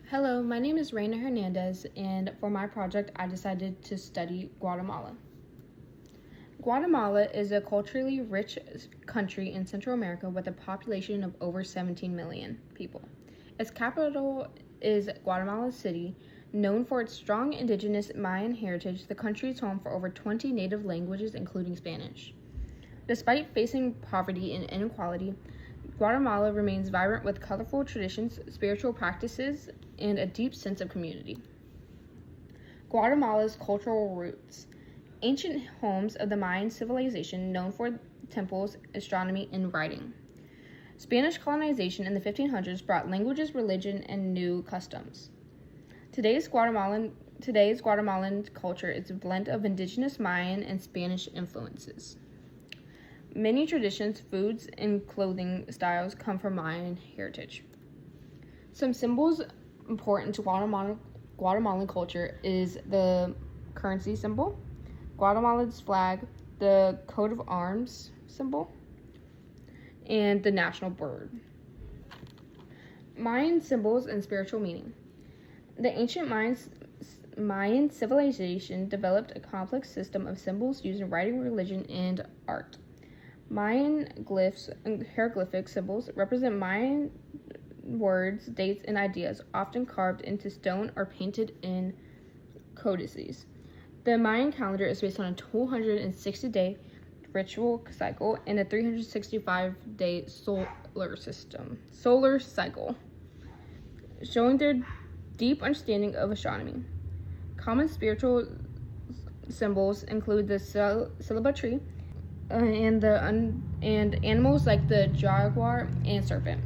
Hello, my name is Reina Hernandez, and for my project, I decided to study Guatemala. Guatemala is a culturally rich country in Central America with a population of over 17 million people. Its capital is Guatemala City. Known for its strong indigenous Mayan heritage, the country is home for over 20 native languages, including Spanish. Despite facing poverty and inequality, Guatemala remains vibrant with colorful traditions, spiritual practices, and a deep sense of community. Guatemala's cultural roots. Ancient homes of the Mayan civilization known for temples, astronomy, and writing. Spanish colonization in the 1500s brought languages, religion, and new customs. Today's Guatemalan culture is a blend of indigenous Mayan and Spanish influences. Many traditions, foods, and clothing styles come from Mayan heritage. Some symbols important to Guatemalan culture is the currency symbol, Guatemala's flag, the coat of arms symbol, and the national bird. Mayan symbols and spiritual meaning. The ancient Mayan civilization developed a complex system of symbols used in writing, religion, and art. Mayan glyphs and hieroglyphic symbols represent Mayan words, dates, and ideas, often carved into stone or painted in codices. The Mayan calendar is based on a 260-day ritual cycle and a 365-day solar cycle, showing their deep understanding of astronomy. Common spiritual symbols include the ceiba tree, and animals like the jaguar and serpent.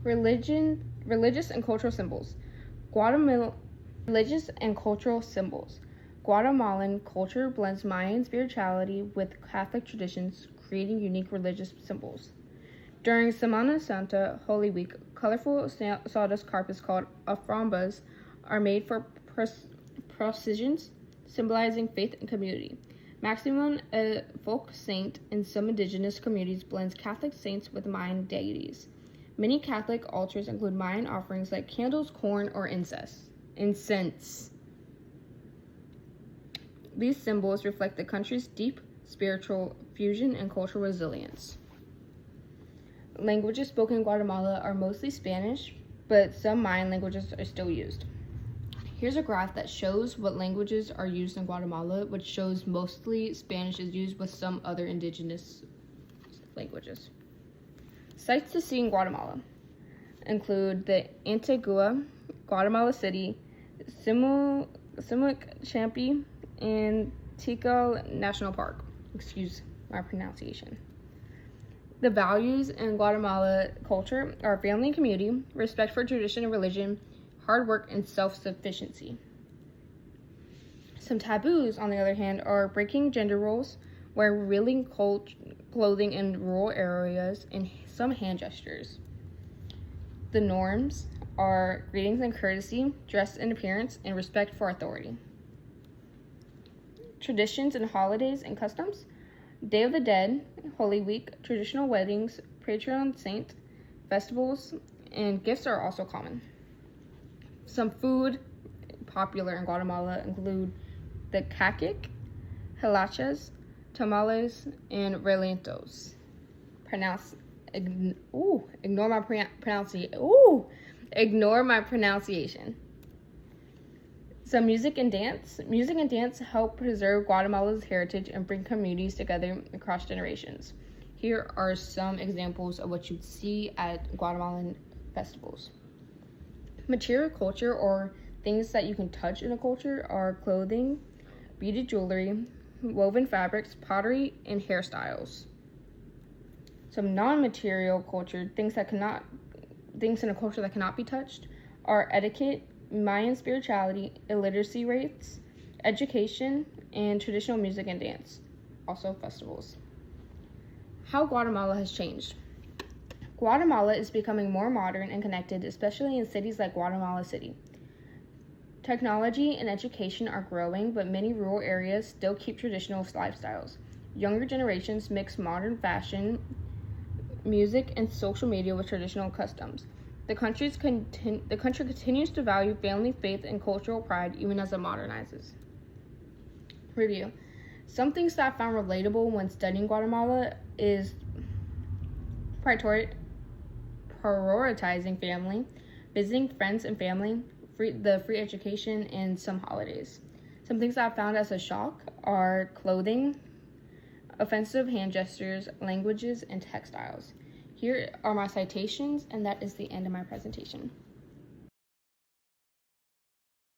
Religious and cultural symbols. Religious and cultural symbols. Guatemalan culture blends Mayan spirituality with Catholic traditions, creating unique religious symbols. During Semana Santa, Holy Week, colorful sawdust carpets called alfombras are made for processions, symbolizing faith and community. Maximum, a folk saint in some indigenous communities, blends Catholic saints with Mayan deities. Many Catholic altars include Mayan offerings like candles, corn, or incense. These symbols reflect the country's deep spiritual fusion and cultural resilience. Languages spoken in Guatemala are mostly Spanish, but some Mayan languages are still used. Here's a graph that shows what languages are used in Guatemala, which shows mostly Spanish is used with some other indigenous languages. Sites to see in Guatemala include the Antigua, Guatemala City, Simuc-Champi, and Tikal National Park. Excuse my pronunciation. The values in Guatemala culture are family and community, respect for tradition and religion, hard work, and self-sufficiency. Some taboos, on the other hand, are breaking gender roles, wearing revealing clothing in rural areas, and some hand gestures. The norms are greetings and courtesy, dress and appearance, and respect for authority. Traditions and holidays and customs. Day of the Dead, Holy Week, traditional weddings, patron saint, festivals, and gifts are also common. Some food popular in Guatemala include the cacique, hilachas, tamales, and relentos. Ignore my pronunciation. Some music and dance. Music and dance help preserve Guatemala's heritage and bring communities together across generations. Here are some examples of what you'd see at Guatemalan festivals. Material culture, or things that you can touch in a culture, are clothing, beaded jewelry, woven fabrics, pottery, and hairstyles. Some non-material culture, things in a culture that cannot be touched, are etiquette, Mayan spirituality, illiteracy rates, education, and traditional music and dance. Also festivals. How Guatemala has changed. Guatemala is becoming more modern and connected, especially in cities like Guatemala City. Technology and education are growing, but many rural areas still keep traditional lifestyles. Younger generations mix modern fashion, music, and social media with traditional customs. The country continues to value family, faith, and cultural pride even as it modernizes. Review. Some things that I found relatable when studying Guatemala is prioritizing family, visiting friends and family, free education, and some holidays. Some things that I found as a shock are clothing, offensive hand gestures, languages, and textiles. Here are my citations, and that is the end of my presentation.